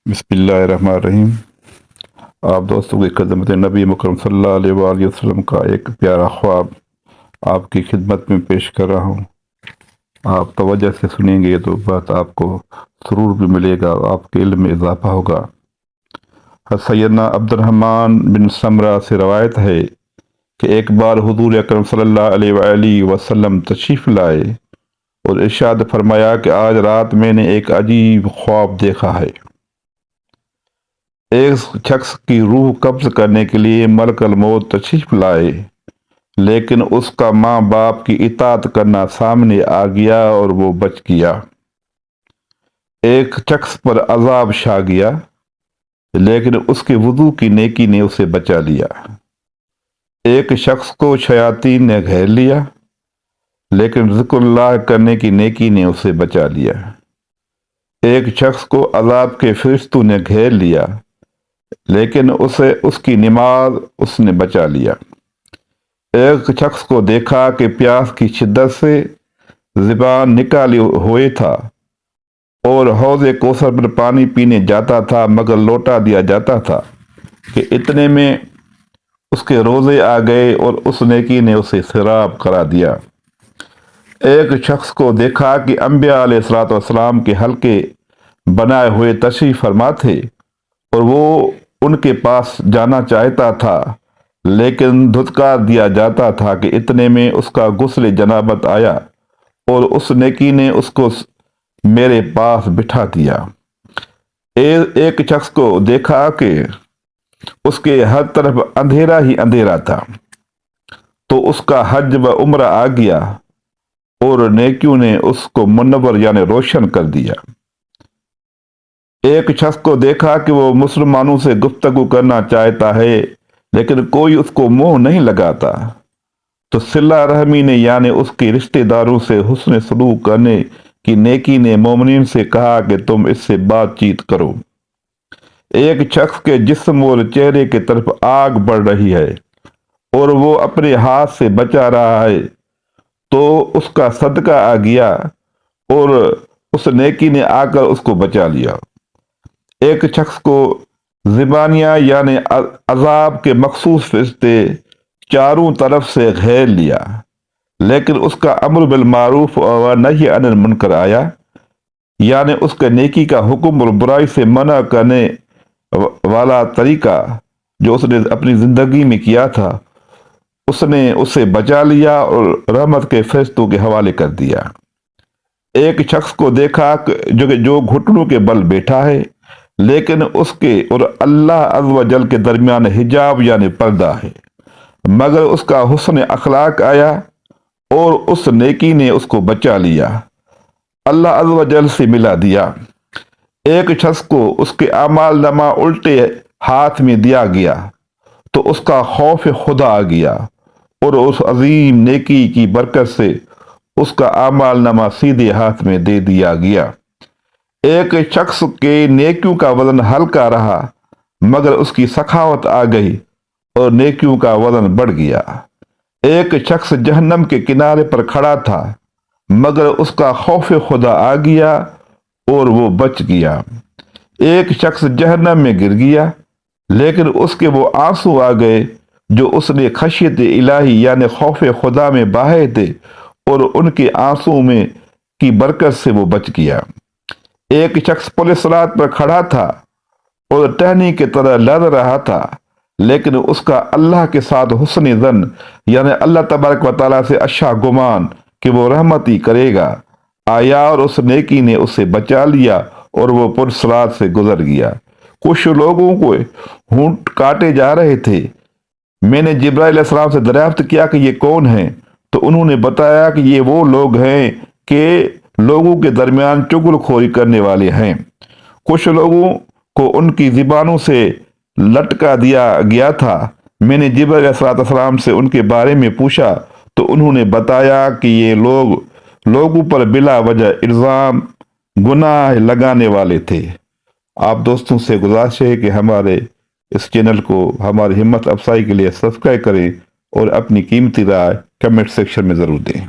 بسم اللہ الرحمن الرحیم۔ آپ دوستوں کی خدمت نبی مکرم صلی اللہ علیہ وآلہ وسلم کا ایک پیارا خواب آپ کی خدمت میں پیش کر رہا ہوں۔ آپ توجہ سے سنیں گے تو بات آپ کو سرور بھی ملے گا، آپ کے علم میں اضافہ ہوگا۔ سیدنا عبد الرحمن بن سمرہ سے روایت ہے کہ ایک بار حضور اکرم صلی اللہ علیہ وآلہ وسلم تشریف لائے اور ارشاد فرمایا کہ آج رات میں نے ایک عجیب خواب دیکھا ہے۔ ایک شخص کی روح قبض کرنے کے لیے ملک الموت تشریف لائے، لیکن اس کا ماں باپ کی اطاعت کرنا سامنے آ گیا اور وہ بچ گیا۔ ایک شخص پر عذاب چھا گیا، لیکن اس کے وضو کی نیکی نے اسے بچا لیا۔ ایک شخص کو شیاطین نے گھیر لیا، لیکن ذکر اللہ کرنے کی نیکی نے اسے بچا لیا۔ ایک شخص کو عذاب کے فرشتوں نے گھیر لیا، لیکن اسے اس کی نماز اس نے بچا لیا۔ ایک شخص کو دیکھا کہ پیاس کی شدت سے زبان نکالے ہوئے تھا اور حوض کوثر پر پانی پینے جاتا تھا، مگر لوٹا دیا جاتا تھا کہ اتنے میں اس کے روزے آ گئے اور اس نیکی نے اسے سیراب کرا دیا۔ ایک شخص کو دیکھا کہ انبیاء علیہ السلام کے حلقے بنائے ہوئے تشریف فرما تھے اور وہ ان کے پاس جانا چاہتا تھا، لیکن دھتکار دیا جاتا تھا کہ اتنے میں اس کا غسل جنابت آیا اور اس نیکی نے اس کو میرے پاس بٹھا دیا۔ ایک شخص کو دیکھا کہ اس کے ہر طرف اندھیرا ہی اندھیرا تھا، تو اس کا حج و عمرہ آ گیا اور نیکیوں نے اس کو منور یعنی روشن کر دیا۔ ایک شخص کو دیکھا کہ وہ مسلمانوں سے گفتگو کرنا چاہتا ہے، لیکن کوئی اس کو منہ نہیں لگاتا، تو صلہ رحمی نے یعنی اس کے رشتہ داروں سے حسن سلوک کرنے کی نیکی نے مومنین سے کہا کہ تم اس سے بات چیت کرو۔ ایک شخص کے جسم اور چہرے کی طرف آگ بڑھ رہی ہے اور وہ اپنے ہاتھ سے بچا رہا ہے، تو اس کا صدقہ آ گیا اور اس نیکی نے آ کر اس کو بچا لیا۔ ایک شخص کو زبانیہ یعنی عذاب کے مخصوص فرشتے چاروں طرف سے گھیر لیا، لیکن اس کا امر بالمعروف و نہی عن المنکر آیا، یعنی اس کے نیکی کا حکم اور برائی سے منع کرنے والا طریقہ جو اس نے اپنی زندگی میں کیا تھا، اس نے اسے بچا لیا اور رحمت کے فرشتوں کے حوالے کر دیا۔ ایک شخص کو دیکھا جو گھٹنوں کے بل بیٹھا ہے، لیکن اس کے اور اللہ عز و جل کے درمیان حجاب یعنی پردہ ہے، مگر اس کا حسن اخلاق آیا اور اس نیکی نے اس کو بچا لیا، اللہ عز و جل سے ملا دیا۔ ایک شخص کو اس کے اعمال نامہ الٹے ہاتھ میں دیا گیا، تو اس کا خوف خدا آ گیا اور اس عظیم نیکی کی برکت سے اس کا اعمال نامہ سیدھے ہاتھ میں دے دیا گیا۔ ایک شخص کے نیکیوں کا وزن ہلکا رہا، مگر اس کی سخاوت آ گئی اور نیکیوں کا وزن بڑھ گیا۔ ایک شخص جہنم کے کنارے پر کھڑا تھا، مگر اس کا خوف خدا آ گیا اور وہ بچ گیا۔ ایک شخص جہنم میں گر گیا، لیکن اس کے وہ آنسو آ گئے جو اس نے خشیت الہی یعنی خوف خدا میں بہائے تھے، اور ان کے آنسو میں کی برکت سے وہ بچ گیا۔ ایک شخص پولیس رات پر کھڑا تھا اور ٹہنی کی طرح لڑ رہا تھا، لیکن اس کا اللہ کے ساتھ حسن ظن یعنی اللہ تبارک و تعالیٰ سے اچھا گمان کہ وہ رحمت ہی کرے گا آیا، اور اس نیکی نے اسے بچا لیا اور وہ پولیس رات سے گزر گیا۔ کچھ لوگوں کو ہونٹ کاٹے جا رہے تھے۔ میں نے جبرائیل علیہ السلام سے دریافت کیا کہ یہ کون ہیں، تو انہوں نے بتایا کہ یہ وہ لوگ ہیں کہ لوگوں کے درمیان چغل خوری کرنے والے ہیں۔ کچھ لوگوں کو ان کی زبانوں سے لٹکا دیا گیا تھا۔ میں نے جبرائیل علیہ السلام سے ان کے بارے میں پوچھا، تو انہوں نے بتایا کہ یہ لوگ لوگوں پر بلا وجہ الزام گناہ لگانے والے تھے۔ آپ دوستوں سے گزارش ہے کہ ہمارے اس چینل کو ہماری ہمت افزائی کے لیے سبسکرائب کریں اور اپنی قیمتی رائے کمنٹ سیکشن میں ضرور دیں۔